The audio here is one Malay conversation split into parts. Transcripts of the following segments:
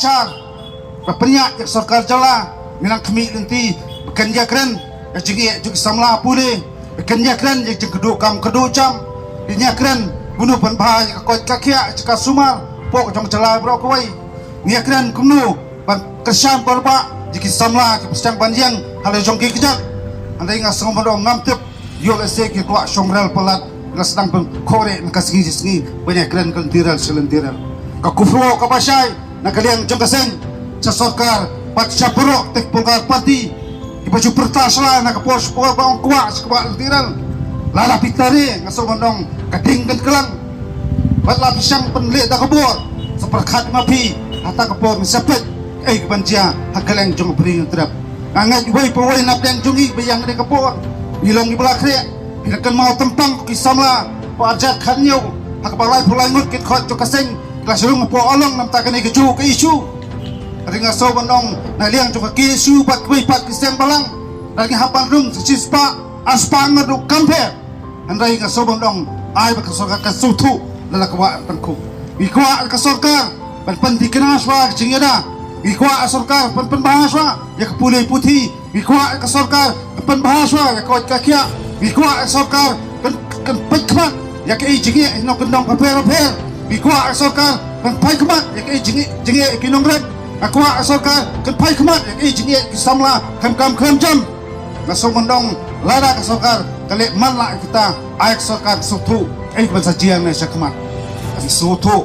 pasar berpenyak yang sorkar jala minang kami nanti bekerja keren yang jengi juga samla pulih bekerja keren yang kedua jam dinya keren bunuh penbahaya kakot kakia cekak sumar pok jong jala bro kawai nia keren kumnu ban kersan korba jiki samla ke pesang panjang hal jong ki kejak andai ngasong modong ngamtip yol ese ki kuak somrel pelat ngas sedang pengkorek ngas singi banyak keren kelentiral selentiral kakufro kapasai nakaliang jong kaseng sasorkar pat syapurok tek pulgar parti ibaju pertasla nakapor spor baong kuak sekebak lentiral lala pitari ngasong modong kading kan kelang bat lapisang penlik dak kebor seperkat mapi hata kebor misapet kebanjia hakaleng jong bering terap angat wei pawai napdeng jongi bayang de kebor bilang di belakre bila kan mau tempang kisamla pajak khanyo hakbalai pulai ngut kit khot to kaseng klasrung po olong nam takani keju ke isu ringa so bandong na liang to ke isu pat wei pat kisem balang lagi hapang rung sispa aspang ngadu kampe andai ka so bandong ai ba kasoka kasutu lala kwa tangku ikwa kasoka ban panti kenaswa cingeda ikwa sorkar pen bahasa ya kepulih putih ikwa sorkar pen bahasa ya kawat kakia ikwa sorkar pen pekmat ya ke jingi no kendong paper ikwa sorkar pen pekmat ya ke jingi kinong red akwa sorkar pen pekmat ya ke jingi samla kam jam nasong mendong lara ka sorkar kali manla kita ayak sorkar sutu bansajian na syakmat sutu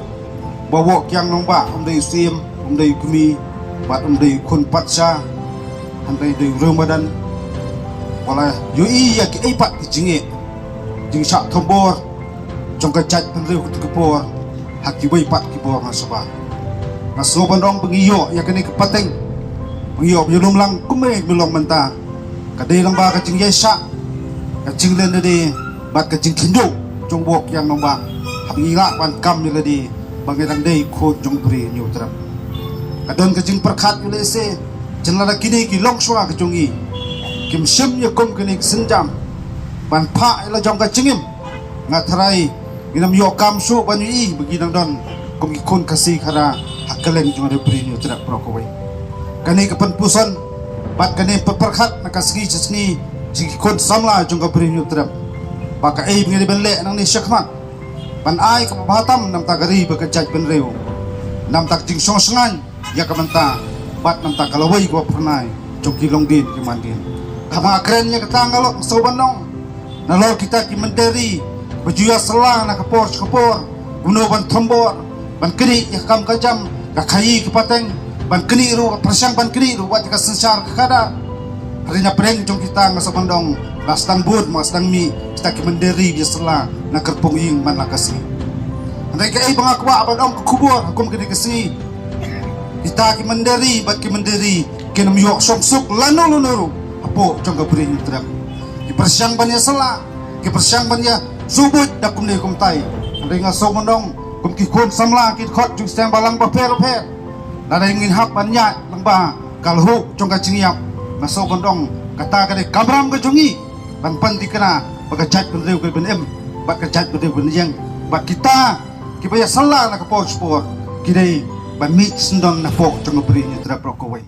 bawa kyang nomba umdai sim umdai kumi bat umdai kun patsa handai dei ramadan wala yui ya ki pat jinge jing sak tombor jong ka chat pendeu ku kepor haki wei pat ki bor nasaba naso bandong pengiyo ya kene kepateng pengiyo belum lang kume belum menta kadai lang ba ka jing yesa ka jing len de bat ka jing kindo jong bok yang nomba hangila pan kam ni ladi bangirang dei ko jong bri nyu trap kadon kajing perkhat ulese jenala kini ki longswa kajongi kim sem ye kom kini senjam ban pha ila jong kajingim ngatrai ginam yo kam su banyi beginang don kom ki kon kasih khara hakalen jong bri nyu trap prokoi kani kapan pusan bat kani perkhat nakasgi cisni jing kon samla jong bri nyu trap baka ai ngeli benle nang ni syakmat pan ai ka bahatam nam tagari bekajaj benreu nam tak jing song sengan ya kamanta bat nam tak kalawai gua pernai joki longdin kimandin kama kerennya ketangalok sobanong nalor kita ki menderi bejuya selang na kapor buno ban tombor ban keni ya kam kajam ka khai kepateng ban keni ru persang ban keni ru wat ka sensar kada harinya preng jong kita ngasobandong lastang bud masdang mi kita ki menderi dia selang na kerpung ing man lakasi andai ka ai bangakwa abadong kubur hukum kini kasi kita ki menderi bat ki menderi kenam yok songsuk lanu apo jong ka bring trap ki persyang ban ya sela ki persyang ban ya subut dakum ne kum tai andai ngaso mondong kum ki kun samla ki khot jung sang balang ba per nadai ngin hak ban nya lengba kalhu jong ka jingiap ngaso mondong kata ka de kamram ka jongi ban pan dikena bagajat benreu ke benem bat kajat benreu benjang bat kita kibaya salah na kapor sport kidai ban mit sendong na pok jong bri ni tra prokowai